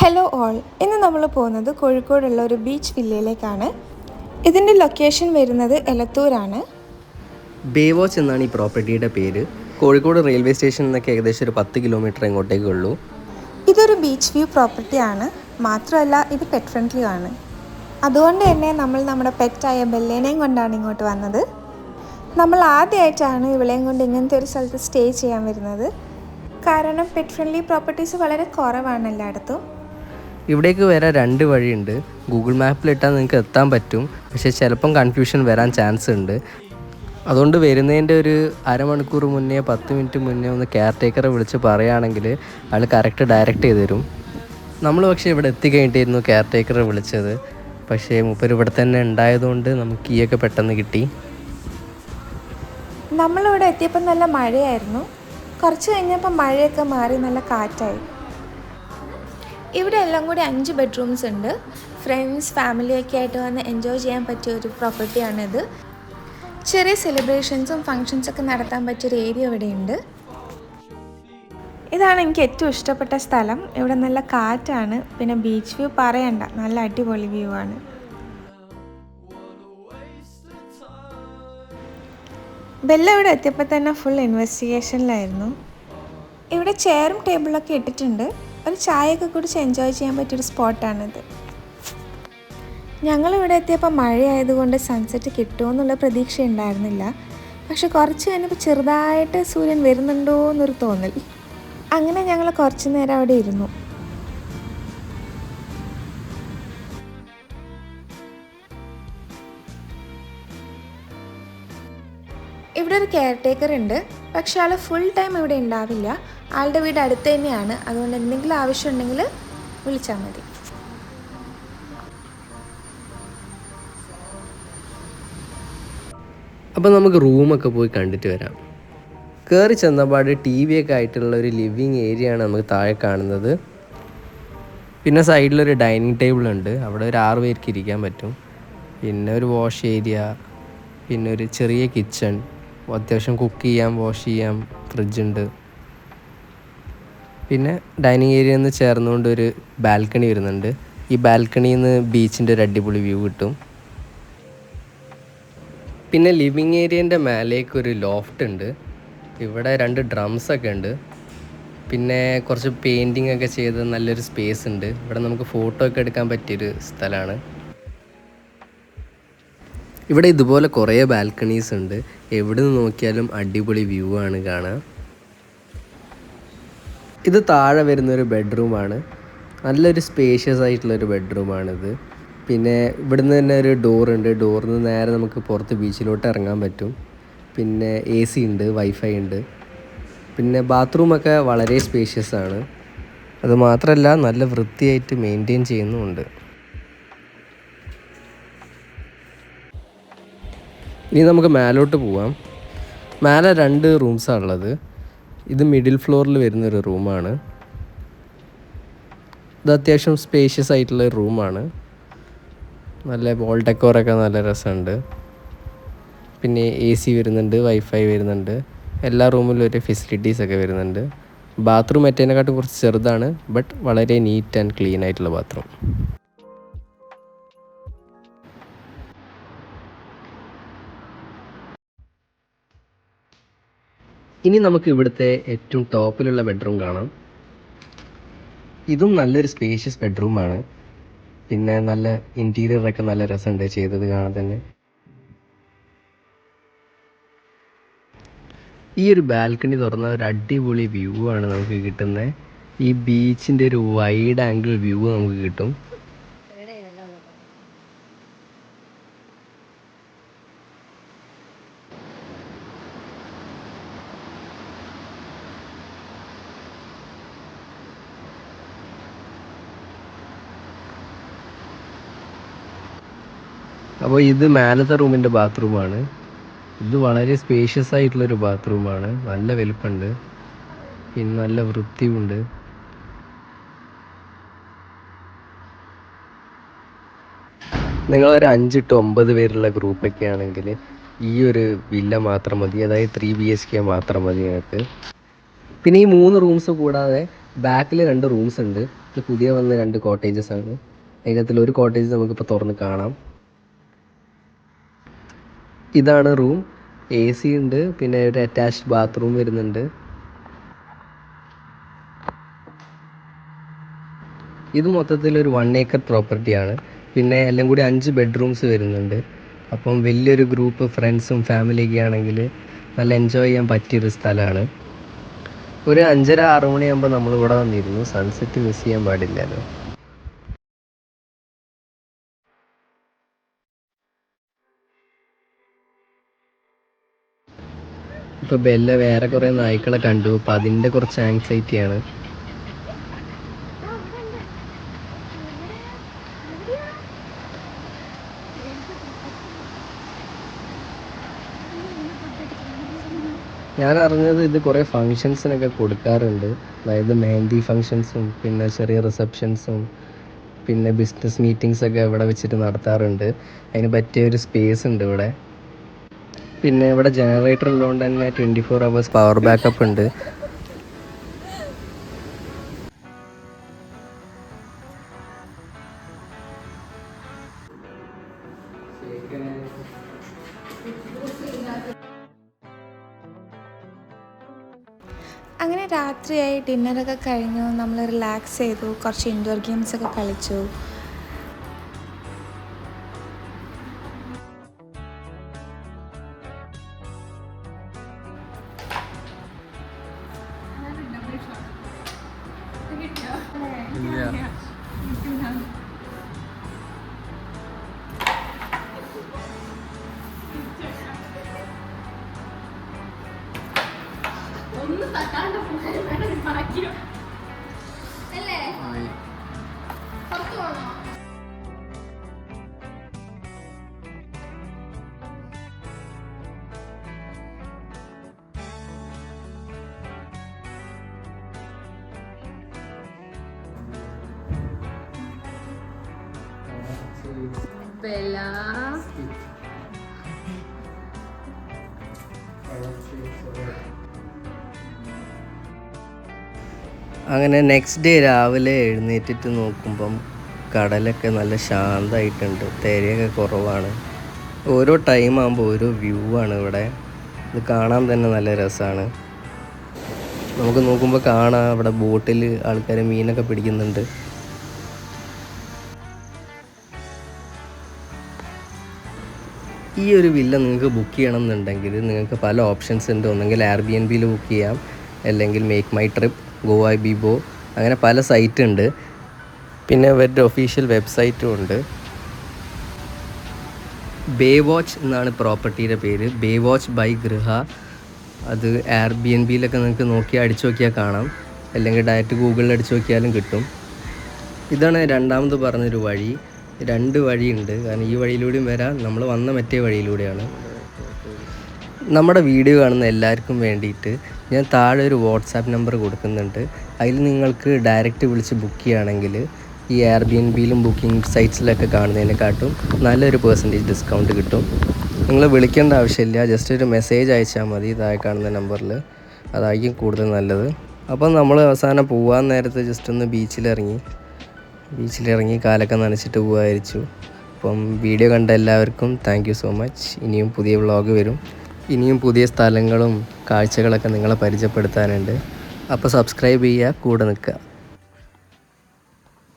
Hello all, ഇന്ന് നമ്മൾ പോകുന്നത് കോഴിക്കോടുള്ള ഒരു ബീച്ച് വില്ലയിലേക്കാണ്. ഇതിൻ്റെ ലൊക്കേഷൻ വരുന്നത് എലത്തൂരാണ്. ബേ വാച്ച് എന്നാണ് ഈ പ്രോപ്പർട്ടിയുടെ പേര്. കോഴിക്കോട് റെയിൽവേ സ്റ്റേഷനിൽ നിന്നൊക്കെ ഏകദേശം ഒരു 10 കിലോമീറ്റർ ഇങ്ങോട്ടേക്കുള്ളൂ. ഇതൊരു ബീച്ച് വ്യൂ പ്രോപ്പർട്ടിയാണ്. മാത്രമല്ല ഇത് പെറ്റ് ഫ്രണ്ട്ലി ആണ്. അതുകൊണ്ട് തന്നെ നമ്മൾ നമ്മുടെ പെറ്റായ ബെല്ലേനെയും കൊണ്ടാണ് ഇങ്ങോട്ട് വന്നത്. നമ്മൾ ആദ്യമായിട്ടാണ് ഇവളെയും കൊണ്ട് ഇങ്ങനത്തെ ഒരു സ്ഥലത്ത് സ്റ്റേ ചെയ്യാൻ വരുന്നത്. കാരണം പെറ്റ് ഫ്രണ്ട്ലി പ്രോപ്പർട്ടീസ് വളരെ കുറവാണ് എല്ലായിടത്തും. ഇവിടേക്ക് വരാൻ 2 വഴിയുണ്ട്. ഗൂഗിൾ മാപ്പിലിട്ടാൽ നിങ്ങൾക്ക് എത്താൻ പറ്റും, പക്ഷേ ചിലപ്പം കൺഫ്യൂഷൻ വരാൻ ചാൻസ് ഉണ്ട്. അതുകൊണ്ട് വരുന്നതിൻ്റെ ഒരു അരമണിക്കൂർ മുന്നേ 10 മിനിറ്റ് മുന്നേ ഒന്ന് കെയർ ടേക്കറെ വിളിച്ച് പറയുകയാണെങ്കിൽ അയാൾ കറക്റ്റ് ഡയറക്റ്റ് ചെയ്ത് തരും. നമ്മൾ പക്ഷേ ഇവിടെ എത്തിക്കഴിഞ്ഞിട്ടായിരുന്നു കെയർ ടേക്കറെ വിളിച്ചത്. പക്ഷേ മൂപ്പർ ഇവിടെ തന്നെ ഉണ്ടായതുകൊണ്ട് നമുക്ക് കീയൊക്കെ പെട്ടെന്ന് കിട്ടി. നമ്മളിവിടെ എത്തിയപ്പോൾ നല്ല മഴയായിരുന്നു. കുറച്ച് കഴിഞ്ഞപ്പോൾ മഴയൊക്കെ മാറി നല്ല കാറ്റായി. ഇവിടെ എല്ലാം കൂടി 5 ബെഡ്റൂംസ് ഉണ്ട്. ഫ്രണ്ട്സ് ഫാമിലിയൊക്കെ ആയിട്ട് വന്ന് എൻജോയ് ചെയ്യാൻ പറ്റിയ ഒരു പ്രോപ്പർട്ടിയാണിത്. ചെറിയ സെലിബ്രേഷൻസും ഫങ്ഷൻസൊക്കെ നടത്താൻ പറ്റിയൊരു ഏരിയ ഇവിടെയുണ്ട്. ഇതാണ് എനിക്ക് ഏറ്റവും ഇഷ്ടപ്പെട്ട സ്ഥലം. ഇവിടെ നല്ല കാറ്റാണ്. പിന്നെ ബീച്ച് വ്യൂ പറയണ്ട, നല്ല അടിപൊളി വ്യൂ ആണ്. ബെല്ല ഇവിടെ എത്തിയപ്പോൾ തന്നെ ഫുൾ ഇൻവെസ്റ്റിഗേഷനിലായിരുന്നു. ഇവിടെ ചെയറും ടേബിളൊക്കെ ഇട്ടിട്ടുണ്ട്. ഒരു ചായയൊക്കെ കുടിച്ച് എൻജോയ് ചെയ്യാൻ പറ്റിയൊരു സ്പോട്ടാണിത്. ഞങ്ങളിവിടെ എത്തിയപ്പോൾ മഴയായതുകൊണ്ട് സൺസെറ്റ് കിട്ടുമെന്നുള്ള പ്രതീക്ഷ ഉണ്ടായിരുന്നില്ല. പക്ഷെ കുറച്ച് കഴിഞ്ഞപ്പോൾ ചെറുതായിട്ട് സൂര്യൻ വരുന്നുണ്ടോ എന്നൊരു തോന്നൽ. അങ്ങനെ ഞങ്ങൾ കുറച്ച് നേരം അവിടെ ഇരുന്നു. ഇവിടെ ഒരു കെയർ ടേക്കർ ഉണ്ട്. പക്ഷെ ആൾ ഫുൾ ടൈം ഇവിടെ ഉണ്ടാവില്ല. ആളുടെ വീട് അടുത്ത് തന്നെയാണ്. അതുകൊണ്ട് എന്തെങ്കിലും ആവശ്യമുണ്ടെങ്കിൽ വിളിച്ചാൽ മതി. അപ്പോൾ നമുക്ക് റൂമൊക്കെ പോയി കണ്ടിട്ട് വരാം. കയറി ചെന്നപാട് TV ഒക്കെ ആയിട്ടുള്ള ഒരു ലിവിങ് ഏരിയ ആണ് നമുക്ക് താഴെ കാണുന്നത്. പിന്നെ സൈഡിലൊരു ഡൈനിങ് ടേബിൾ ഉണ്ട്. അവിടെ ഒരു 6 പേർക്ക് ഇരിക്കാൻ പറ്റും. പിന്നെ ഒരു വാഷ് ഏരിയ, പിന്നെ ഒരു ചെറിയ കിച്ചൺ, അത്യാവശ്യം കുക്ക് ചെയ്യാം, വാഷ് ചെയ്യാം, ഫ്രിഡ്ജുണ്ട്. പിന്നെ ഡൈനിങ് ഏരിയയിൽ നിന്ന് ചേർന്നുകൊണ്ട് ഒരു ബാൽക്കണി വരുന്നുണ്ട്. ഈ ബാൽക്കണിയിൽ നിന്ന് ബീച്ചിൻ്റെ ഒരു അടിപൊളി വ്യൂ കിട്ടും. പിന്നെ ലിവിങ് ഏരിയൻ്റെ മേലേക്ക് ഒരു ലോഫ്റ്റ് ഉണ്ട്. ഇവിടെ 2 ഡ്രംസൊക്കെ ഉണ്ട്. പിന്നെ കുറച്ച് പെയിൻറ്റിങ് ഒക്കെ ചെയ്ത് നല്ലൊരു സ്പേസ് ഉണ്ട്. ഇവിടെ നമുക്ക് ഫോട്ടോ ഒക്കെ എടുക്കാൻ പറ്റിയൊരു സ്ഥലമാണ്. ഇവിടെ ഇതുപോലെ കുറേ ബാൽക്കണീസ് ഉണ്ട്. എവിടെ നിന്ന് നോക്കിയാലും അടിപൊളി വ്യൂ ആണ് കാണുക. ഇത് താഴെ വരുന്നൊരു ബെഡ്റൂമാണ്. നല്ലൊരു സ്പേഷ്യസ് ആയിട്ടുള്ളൊരു ബെഡ്റൂമാണിത്. പിന്നെ ഇവിടുന്ന് തന്നെ ഒരു ഡോറുണ്ട്. ഡോറിൽ നിന്ന് നേരെ നമുക്ക് പുറത്ത് ബീച്ചിലോട്ട് ഇറങ്ങാൻ പറ്റും. പിന്നെ AC ഉണ്ട്, വൈഫൈ ഉണ്ട്. പിന്നെ ബാത്റൂമൊക്കെ വളരെ സ്പേഷ്യസ് ആണ്. അതുമാത്രമല്ല നല്ല വൃത്തിയായിട്ട് മെയിൻറ്റെയിൻ ചെയ്യുന്നുമുണ്ട്. ഇനി നമുക്ക് മേലോട്ട് പോവാം. മേലെ 2 റൂംസാണ് ഉള്ളത്. ഇത് മിഡിൽ ഫ്ലോറിൽ വരുന്നൊരു റൂമാണ്. ഇത് അത്യാവശ്യം സ്പേഷ്യസ് ആയിട്ടുള്ള റൂമാണ്. നല്ല വോൾ ഡെക്കോറൊക്കെ നല്ല രസമുണ്ട്. പിന്നെ AC വരുന്നുണ്ട്, വൈഫൈ വരുന്നുണ്ട്. എല്ലാ റൂമിലും ഒരു ഫെസിലിറ്റീസൊക്കെ വരുന്നുണ്ട്. ബാത്റൂം മറ്റേതിനെക്കാട്ടും കുറച്ച് ചെറുതാണ്, ബട്ട് വളരെ നീറ്റ് ആൻഡ് ക്ലീൻ ആയിട്ടുള്ള ബാത്റൂം. ഇനി നമുക്ക് ഇവിടുത്തെ ഏറ്റവും ടോപ്പിലുള്ള ബെഡ്റൂം കാണാം. ഇതും നല്ലൊരു സ്പേഷ്യസ് ബെഡ്റൂമാണ്. പിന്നെ നല്ല ഇൻറ്റീരിയറൊക്കെ നല്ല രസമുണ്ട് ചെയ്തത് കാണാൻ തന്നെ. ഈ ഒരു ബാൽക്കണി തുറന്ന ഒരു അടിപൊളി വ്യൂ ആണ് നമുക്ക് കിട്ടുന്നത്. ഈ ബീച്ചിൻ്റെ ഒരു വൈഡ് ആംഗിൾ വ്യൂ നമുക്ക് കിട്ടും. അപ്പോൾ ഇത് മേലത്തെ റൂമിൻ്റെ ബാത്റൂമാണ്. ഇത് വളരെ സ്പേഷ്യസ് ആയിട്ടുള്ളൊരു ബാത്റൂമാണ്. നല്ല വലുപ്പമുണ്ട്, പിന്നെ നല്ല വൃത്തിയുണ്ട്. നിങ്ങളൊരു 5 to 9 പേരുള്ള ഗ്രൂപ്പൊക്കെ ആണെങ്കിൽ ഈ ഒരു വില്ല മാത്രം മതി. അതായത് 3 BHK മാത്രം മതി നിങ്ങൾക്ക്. പിന്നെ ഈ 3 റൂംസ് കൂടാതെ ബാക്കിൽ 2 റൂംസ് ഉണ്ട്. ഇത് പുതിയ വന്ന 2 കോട്ടേജസ് ആണ്. അതിനകത്തിൽ ഒരു കോട്ടേജ് നമുക്കിപ്പോൾ തുറന്ന് കാണാം. ഇതാണ് റൂം. AC ഉണ്ട്, പിന്നെ ഒരു അറ്റാച്ച്ഡ് ബാത്റൂം വരുന്നുണ്ട്. ഇത് മൊത്തത്തിൽ ഒരു 1 ഏക്കർ പ്രോപ്പർട്ടിയാണ്. പിന്നെ എല്ലാം കൂടി 5 ബെഡ്റൂംസ് വരുന്നുണ്ട്. അപ്പം വലിയൊരു ഗ്രൂപ്പ് ഫ്രണ്ട്സും ഫാമിലിയൊക്കെ ആണെങ്കിൽ നല്ല എൻജോയ് ചെയ്യാൻ പറ്റിയൊരു സ്ഥലമാണ്. ഒരു 5:30 6 മണിയാകുമ്പോൾ നമ്മളിവിടെ വന്നിരുന്നു. സൺസെറ്റ് മിസ് ചെയ്യാൻ പാടില്ലല്ലോ. ഇപ്പോൾ ബെല്ല വേറെ കുറേ നായ്ക്കളെ കണ്ടു. അപ്പോൾ അതിൻ്റെ കുറച്ച് ആങ്സൈറ്റിയാണ്. ഞാൻ അറിഞ്ഞത് ഇത് കുറേ ഫങ്ഷൻസിനൊക്കെ കൊടുക്കാറുണ്ട്. അതായത് മെഹന്തി ഫങ്ഷൻസും പിന്നെ ചെറിയ റിസപ്ഷൻസും പിന്നെ ബിസിനസ് മീറ്റിങ്സൊക്കെ ഇവിടെ വെച്ചിട്ട് നടത്താറുണ്ട്. അതിന് പറ്റിയൊരു സ്പേസ് ഉണ്ട് ഇവിടെ. പിന്നെ ഇവിടെ ജനറേറ്റർ ഉള്ളതുകൊണ്ട് തന്നെ 24 hours പവർ ബാക്കപ്പ് ഉണ്ട്. അങ്ങനെ രാത്രിയായി, ഡിന്നറൊക്കെ കഴിഞ്ഞു, നമ്മൾ റിലാക്സ് ചെയ്തു, കുറച്ച് ഇൻഡോർ ഗെയിംസൊക്കെ കളിച്ചു. Bella. അങ്ങനെ നെക്സ്റ്റ് ഡേ രാവിലെ എഴുന്നേറ്റിട്ട് നോക്കുമ്പം കടലൊക്കെ നല്ല ശാന്തമായിട്ടുണ്ട്. തിരയൊക്കെ കുറവാണ്. ഓരോ ടൈം ആകുമ്പോൾ ഓരോ വ്യൂ ആണ് ഇവിടെ. ഇത് കാണാൻ തന്നെ നല്ല രസമാണ്. നമുക്ക് നോക്കുമ്പോൾ കാണാം ഇവിടെ ബോട്ടിൽ ആൾക്കാർ മീനൊക്കെ പിടിക്കുന്നുണ്ട്. ഈ ഒരു വില്ല നിങ്ങൾക്ക് ബുക്ക് ചെയ്യണം എന്നുണ്ടെങ്കിൽ നിങ്ങൾക്ക് പല ഓപ്ഷൻസ് ഉണ്ട്. ഒന്നെങ്കിൽ Airbnb-യിൽ ബുക്ക് ചെയ്യാം, അല്ലെങ്കിൽ മേക്ക് മൈ ട്രിപ്പ്, ഗോവ ബിബോ, അങ്ങനെ പല സൈറ്റ് ഉണ്ട്. പിന്നെ ഇവരുടെ ഒഫീഷ്യൽ വെബ്സൈറ്റും ഉണ്ട്. ബേ വാച്ച് എന്നാണ് പ്രോപ്പർട്ടിയുടെ പേര്. Bay Watch by Griha. അത് Airbnb-യിലൊക്കെ നിങ്ങൾക്ക് അടിച്ചു നോക്കിയാൽ കാണാം, അല്ലെങ്കിൽ ഡയറക്റ്റ് ഗൂഗിളിൽ അടിച്ചു നോക്കിയാലും കിട്ടും. ഇതാണ് രണ്ടാമത് പറഞ്ഞൊരു വഴി. 2 വഴിയുണ്ട്. കാരണം ഈ വഴിയിലൂടെയും വരാം, നമ്മൾ വന്ന മറ്റേ വഴിയിലൂടെയാണ്. നമ്മുടെ വീഡിയോ കാണുന്ന എല്ലാവർക്കും വേണ്ടിയിട്ട് ഞാൻ താഴെ ഒരു വാട്സാപ്പ് നമ്പർ കൊടുക്കുന്നുണ്ട്. അതിൽ നിങ്ങൾക്ക് ഡയറക്റ്റ് വിളിച്ച് ബുക്ക് ചെയ്യുകയാണെങ്കിൽ ഈ Airbnb-യിലും ബുക്കിംഗ് സൈറ്റ്സിലൊക്കെ കാണുന്നതിനെക്കാട്ടും നല്ലൊരു % ഡിസ്കൗണ്ട് കിട്ടും. നിങ്ങൾ വിളിക്കേണ്ട ആവശ്യമില്ല, ജസ്റ്റ് ഒരു മെസ്സേജ് അയച്ചാൽ മതി താഴെ കാണുന്ന നമ്പറിൽ. അതായിരിക്കും കൂടുതൽ നല്ലത്. അപ്പം നമ്മൾ അവസാനം പോകാൻ നേരത്ത് ജസ്റ്റ് ഒന്ന് ബീച്ചിലിറങ്ങി കാലൊക്കെ നനച്ചിട്ട് പോകാതിരിച്ചു. അപ്പം വീഡിയോ കണ്ട എല്ലാവർക്കും താങ്ക് യു സോ മച്ച്. ഇനിയും പുതിയ വ്ളോഗ് വരും. ഇനിയും പുതിയ സ്ഥലങ്ങളും കാഴ്ചകളൊക്കെ നിങ്ങളെ പരിചയപ്പെടുത്താനുണ്ട്. അപ്പോൾ സബ്സ്ക്രൈബ് ചെയ്യുക, കൂടെ നിൽക്കുക.